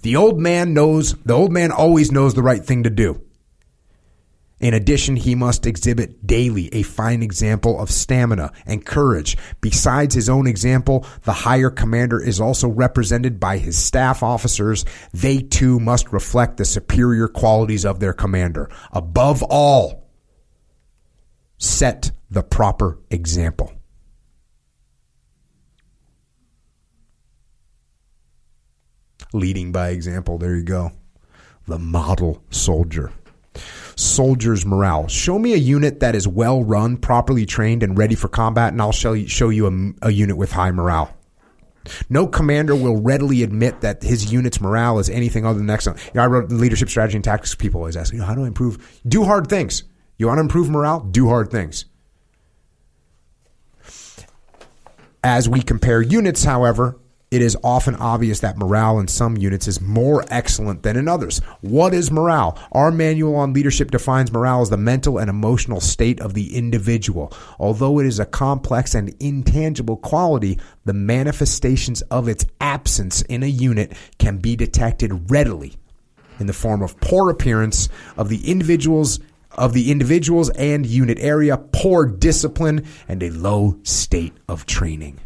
The old man always knows the right thing to do. In addition, he must exhibit daily a fine example of stamina and courage. Besides his own example, the higher commander is also represented by his staff officers. They too must reflect the superior qualities of their commander. Above all, set the proper example. Leading by example, there you go. The model soldier. Soldiers' morale. Show me a unit that is well run, properly trained, and ready for combat, and I'll show you a unit with high morale. No commander will readily admit that his unit's morale is anything other than excellent. I wrote leadership strategy and tactics. People always ask, how do I improve? Do hard things. You want to improve morale? Do hard things. As we compare units, however, it is often obvious that morale in some units is more excellent than in others. What is morale? Our manual on leadership defines morale as the mental and emotional state of the individual. Although it is a complex and intangible quality, the manifestations of its absence in a unit can be detected readily in the form of poor appearance of the individuals and unit area, poor discipline, and a low state of training.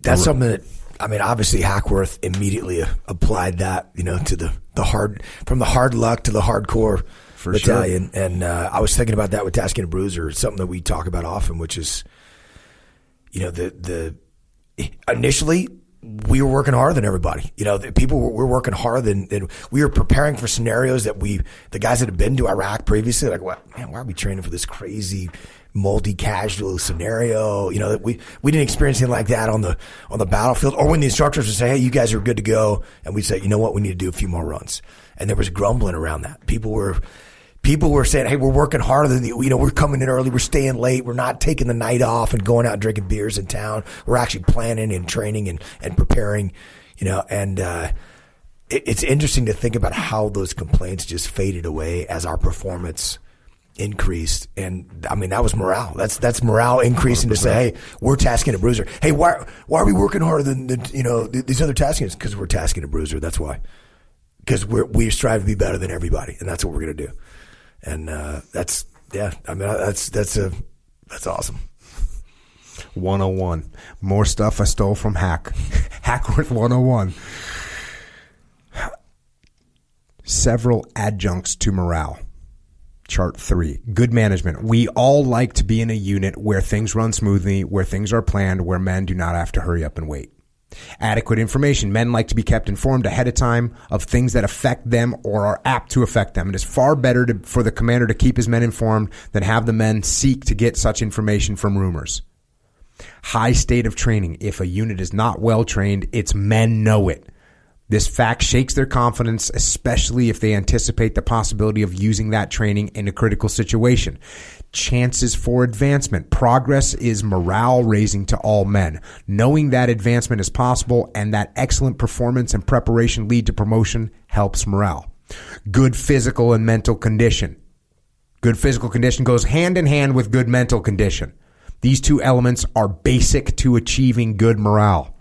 That's something that, obviously Hackworth immediately applied that, to the hard, from the hard luck to the hardcore battalion. Sure. And I was thinking about that with Tasking a Bruiser. It's something that we talk about often, which is, initially we were working harder than everybody. The people were working harder than we were preparing for scenarios that the guys that had been to Iraq previously, like, what, man, why are we training for this crazy multi-casual scenario? That we didn't experience anything like that on the battlefield, or when the instructors would say, hey, you guys are good to go, and we'd say, you know what, we need to do a few more runs. And there was grumbling around that. People were saying, hey, we're working harder than we're coming in early, we're staying late, we're not taking the night off and going out and drinking beers in town, we're actually planning and training and preparing, and it's interesting to think about how those complaints just faded away as our performance increased. And that was morale. That's morale increasing 100%. To say, hey, we're tasking a bruiser. Hey, why are we working harder than these other taskings? Because we're tasking a bruiser. That's why. Because we strive to be better than everybody, and that's what we're going to do. And that's awesome. 101. More stuff I stole from Hackworth 101. Several adjuncts to morale. Chart 3, good management. We all like to be in a unit where things run smoothly, where things are planned, where men do not have to hurry up and wait. Adequate information. Men like to be kept informed ahead of time of things that affect them or are apt to affect them. It is far better for the commander to keep his men informed than have the men seek to get such information from rumors. High state of training. If a unit is not well trained, its men know it. This fact shakes their confidence, especially if they anticipate the possibility of using that training in a critical situation. Chances for advancement. Progress is morale raising to all men. Knowing that advancement is possible and that excellent performance and preparation lead to promotion helps morale. Good physical and mental condition. Good physical condition goes hand in hand with good mental condition. These two elements are basic to achieving good morale.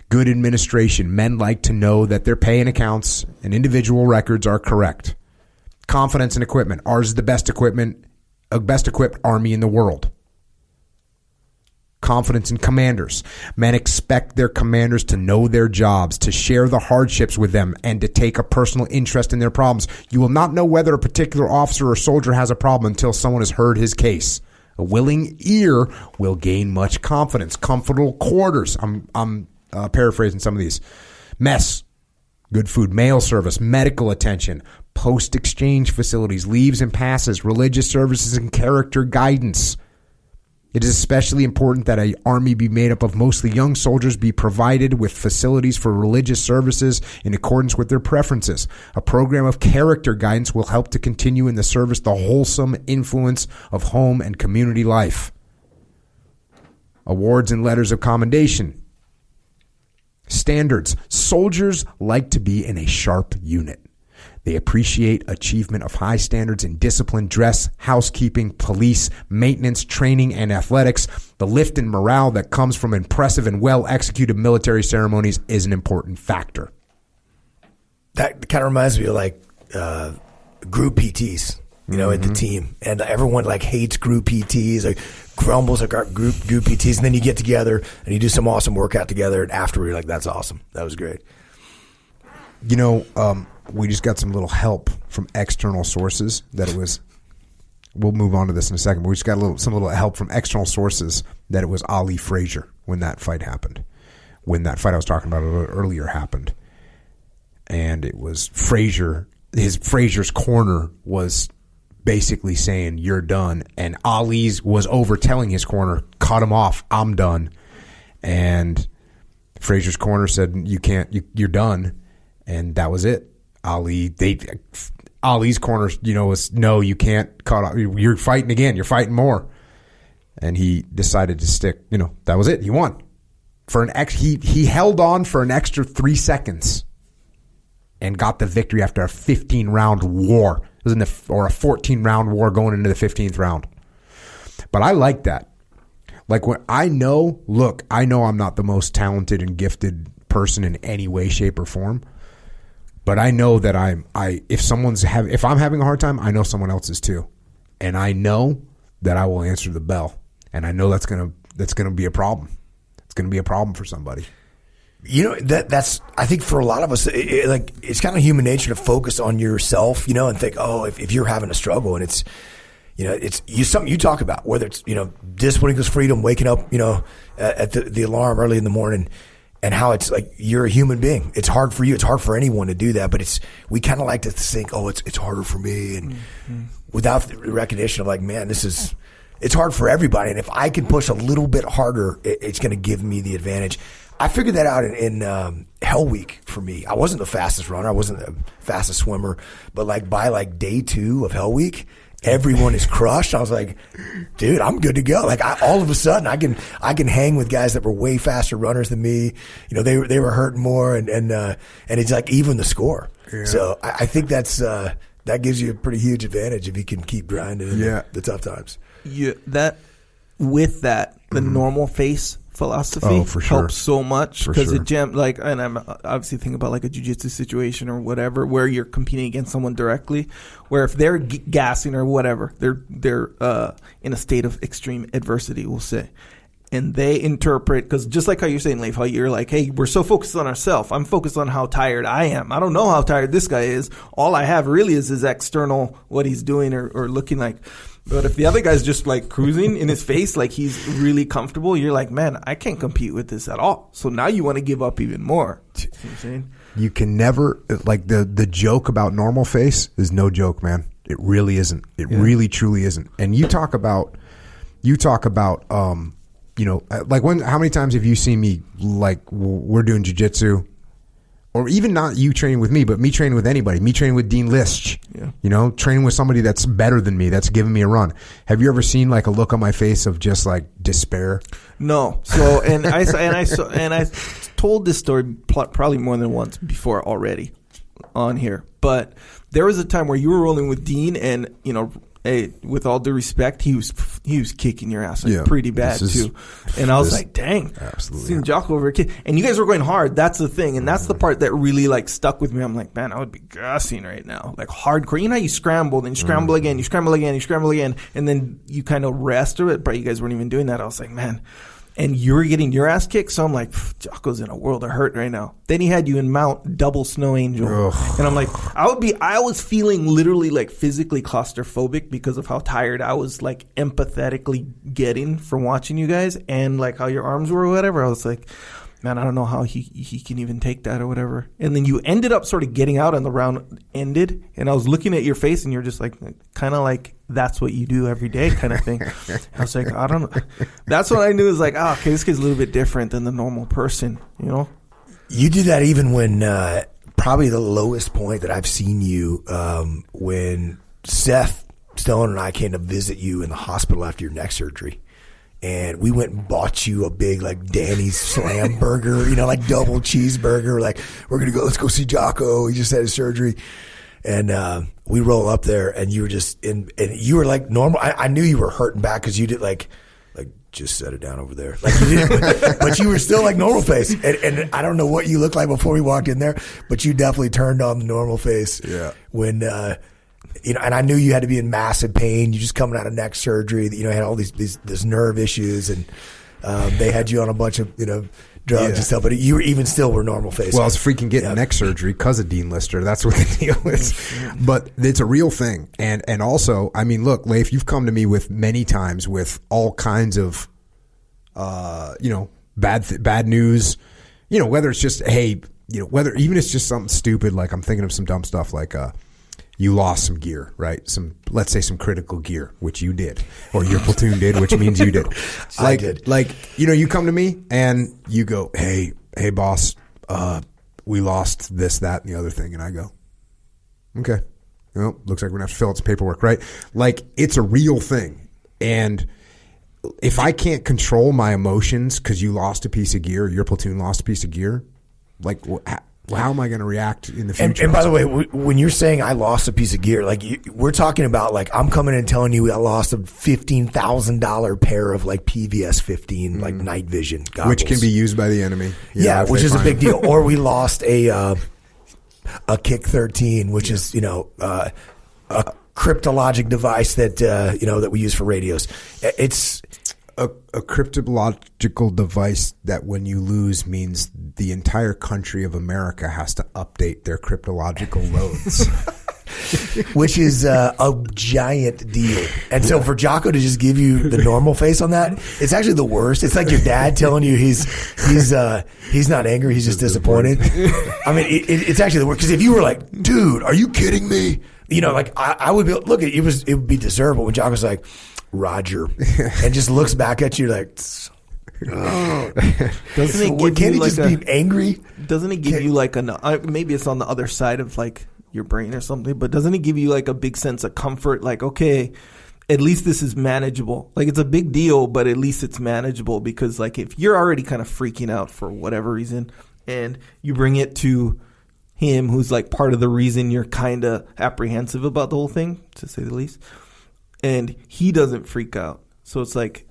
Good administration. Men like to know that their pay and accounts and individual records are correct. Confidence in equipment. Ours is the best equipped army in the world. Confidence in commanders. Men expect their commanders to know their jobs, to share the hardships with them, and to take a personal interest in their problems. You will not know whether a particular officer or soldier has a problem until someone has heard his case. A willing ear will gain much confidence. Comfortable quarters. I'm paraphrasing some of these. Mess, good food, mail service, medical attention, post-exchange facilities, leaves and passes, religious services, and character guidance. It is especially important that an army be made up of mostly young soldiers be provided with facilities for religious services in accordance with their preferences. A program of character guidance will help to continue in the service the wholesome influence of home and community life. Awards and letters of commendation. Standards. Soldiers like to be in a sharp unit. They appreciate achievement of high standards in discipline, dress, housekeeping, police, maintenance, training, and athletics. The lift in morale that comes from impressive and well-executed military ceremonies is an important factor. That kind of reminds me of like group PTs, you know, at the team. And everyone like hates group PTs, like grumbles at group PTs. And then you get together and you do some awesome workout together. And afterward, you're like, that's awesome. That was great. You know, we just got some little help from external sources that it was, we'll move on to this in a second, but we just got some little help from external sources that it was Ali Frazier when that fight happened. When that fight I was talking about earlier happened. And it was Frazier, Frazier's corner was basically saying, you're done. And Ali's was over telling his corner, cut him off, I'm done. And Frazier's corner said, you can't, you're done. And that was it. Ali's corner, you know, was no, you can't cut off. You're fighting again. You're fighting more. And he decided to stick. You know, that was it. He won for he held on for an extra 3 seconds and got the victory after a 15-round war. It was or a 14-round war going into the 15th round. But I like that. Like when I know I'm not the most talented and gifted person in any way, shape, or form. But I know that if I'm having a hard time, I know someone else is too, and I know that I will answer the bell, and I know that's gonna be a problem. It's gonna be a problem for somebody. You know, that's I think for a lot of us, it's kind of human nature to focus on yourself, you know, and think, oh, if you're having a struggle, and it's, you know, it's something you talk about, whether it's, you know, discipline equals freedom, waking up, you know, at the alarm early in the morning. And how it's like you're a human being. It's hard for you. It's hard for anyone to do that. But we kind of like to think, oh, it's harder for me, and without the recognition of like, man, it's hard for everybody. And if I can push a little bit harder, it's going to give me the advantage. I figured that out in Hell Week for me. I wasn't the fastest runner. I wasn't the fastest swimmer. But like by like day 2 of Hell Week, everyone is crushed. I was like, dude, I'm good to go. Like all of a sudden I can hang with guys that were way faster runners than me. You know, they were hurting more and it's like even the score. Yeah. So I think that gives you a pretty huge advantage if you can keep grinding in the tough times. Yeah, the normal face philosophy helps so much because it like, and I'm obviously thinking about like a jiu-jitsu situation or whatever where you're competing against someone directly, where if they're gassing or whatever, they're in a state of extreme adversity, we'll say, and they interpret, because just like how you're saying, Leif, how you're like, hey, we're so focused on ourselves. I'm focused on how tired I am. I don't know how tired this guy is. All I have really is his external, what he's doing or looking like. But if the other guy's just like cruising in his face, like he's really comfortable, you're like, man, I can't compete with this at all. So now you want to give up even more. You know what I'm saying? You can never, like the joke about normal face is no joke, man. It really isn't. It really truly isn't. And you talk about, you know, like how many times have you seen me, like we're doing jiu-jitsu, or even not you training with me, but me training with anybody, me training with Dean Lisch, you know, training with somebody that's better than me, that's giving me a run. Have you ever seen like a look on my face of just like despair? No. So, and I told this story probably more than once before already on here, but there was a time where you were rolling with Dean and, you know, hey, with all due respect, he was kicking your ass like pretty bad too. And I was like, dang, absolutely. Seeing Jocko over here, and you guys were going hard. That's the thing, and that's the part that really like stuck with me. I'm like, man, I would be gassing right now, like hardcore. You know how you scramble, then you scramble again, you scramble again, you scramble again, and then you kind of rest or it. But you guys weren't even doing that. I was like, man. And you were getting your ass kicked, so I'm like, Jocko's in a world of hurt right now. Then he had you in Mount Double Snow Angel. Ugh. And I'm like, I was feeling literally like physically claustrophobic because of how tired I was like empathetically getting from watching you guys and like how your arms were or whatever. I was like, man, I don't know how he can even take that or whatever. And then you ended up sort of getting out and the round ended. And I was looking at your face and you're just like, kind of like, that's what you do every day kind of thing. I was like, I don't know. That's what I knew is like, okay, this kid's a little bit different than the normal person, you know? You did that even when probably the lowest point that I've seen you when Seth Stone and I came to visit you in the hospital after your neck surgery. And we went and bought you a big, like, Danny's Slam burger, you know, like double cheeseburger. Like, let's go see Jocko. He just had his surgery. And we roll up there, and you were just and you were like normal. I knew you were hurting back because you did like just set it down over there, like you did, but you were still like normal face. And I don't know what you looked like before we walked in there, but you definitely turned on the normal face. Yeah. When and I knew you had to be in massive pain. You just coming out of neck surgery. Had all these nerve issues, and they had you on a bunch of drugs and stuff, but you were normal face. Well, I was freaking getting neck surgery because of Dean Lister. That's what the deal is. But it's a real thing. And also, I mean, look, Leif, you've come to me with many times with all kinds of, bad news, whether it's just, hey, whether even it's just something stupid, like I'm thinking of some dumb stuff like, you lost some gear, right? Let's say some critical gear, which you did, or your platoon did, which means you did. I did. You come to me and you go, hey, boss, we lost this, that, and the other thing. And I go, okay, well, looks like we're gonna have to fill out some paperwork, right? Like, it's a real thing. And if I can't control my emotions because you lost a piece of gear, your platoon lost a piece of gear, like, how am I going to react in the future? And by the way, when you're saying I lost a piece of gear, like we're talking about, like I'm coming and telling you I lost a $15,000 pair of like PVS 15 like night vision goggles, which can be used by the enemy. Which is a big deal. Or we lost a Kick 13, which is a cryptologic device that that we use for radios. It's a cryptological device that when you lose means the entire country of America has to update their cryptological loads. Which is a giant deal. And so for Jocko to just give you the normal face on that, it's actually the worst. It's like your dad telling you he's not angry, he's just disappointed. I mean, it's actually the worst. Because if you were like, dude, are you kidding me? I would be, look, it would be deserved. But when Jocko's like, Roger, and just looks back at you like, oh. Doesn't it give can't you he just be angry? Doesn't it give you like maybe it's on the other side of like your brain or something, but doesn't it give you like a big sense of comfort? Like, okay, at least this is manageable. Like, it's a big deal, but at least it's manageable, because like if you're already kind of freaking out for whatever reason and you bring it to him, who's like part of the reason you're kind of apprehensive about the whole thing, to say the least, and he doesn't freak out. So it's like,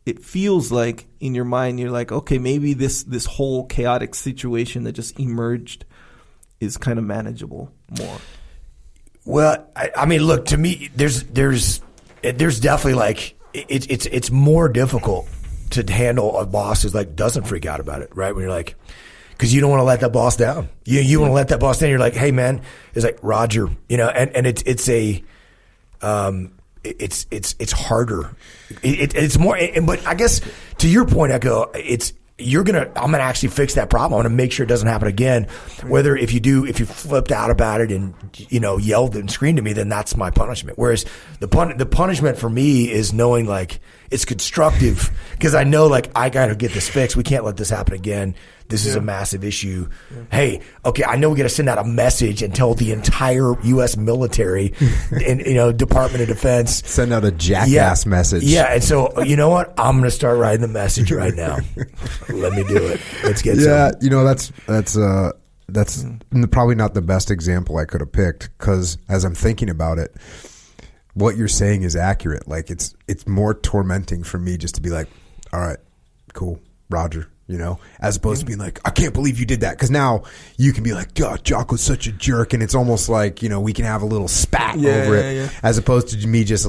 it feels like in your mind, you're like, okay, maybe this whole chaotic situation that just emerged is kind of manageable more. Well, I mean, look, to me, there's definitely like, it's more difficult to handle a boss who's like, doesn't freak out about it, right? When you're like, because you don't want to let that boss down. You want to let that boss down. You're like, hey man, it's like, Roger, and it's harder. It's more, but I guess to your point, Echo, I'm gonna actually fix that problem. I'm gonna make sure it doesn't happen again. Whether if you flipped out about it and yelled and screamed at me, then that's my punishment. Whereas the punishment for me is knowing like it's constructive, because I know like I gotta get this fixed. We can't let this happen again. This is a massive issue. Yeah. Hey, okay, I know we got to send out a message and tell the entire U.S. military and Department of Defense. Send out a jackass message. Yeah, and so you know what? I'm going to start writing the message right now. Let me do it. Let's get some. That's probably not the best example I could have picked, because as I'm thinking about it, what you're saying is accurate. Like it's more tormenting for me just to be like, all right, cool, Roger. As opposed to being like, I can't believe you did that. Because now you can be like, God, Jocko's such a jerk. And it's almost like, we can have a little spat over it. Yeah. As opposed to me just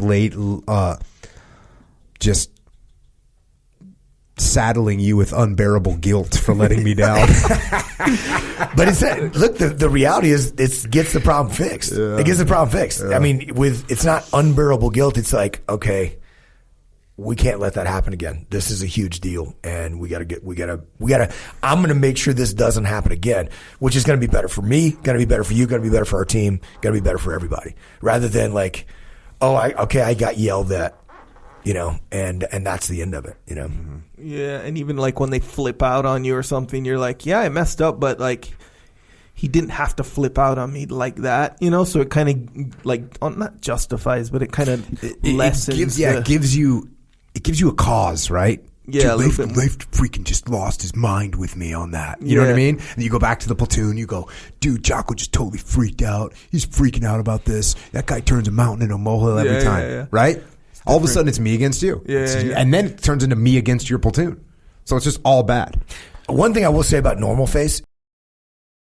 just saddling you with unbearable guilt for letting me down. But look, the reality is it gets the problem fixed. Yeah. It gets the problem fixed. Yeah. I mean, it's not unbearable guilt. It's like, okay, we can't let that happen again. This is a huge deal, and I'm going to make sure this doesn't happen again, which is going to be better for me, going to be better for you, going to be better for our team, going to be better for everybody, rather than like, I got yelled at, and that's the end of it, Mm-hmm. Yeah. And even like when they flip out on you or something, you're like, yeah, I messed up, but like, he didn't have to flip out on me like that, so it kind of like, not justifies, but it kind of lessens. It gives you a cause, right? Yeah, Leif freaking just lost his mind with me on that. You know what I mean? And you go back to the platoon, you go, dude, Jocko just totally freaked out. He's freaking out about this. That guy turns a mountain into a molehill every time, right? All of a sudden, it's me against you. And then it turns into me against your platoon. So it's just all bad. One thing I will say about normal face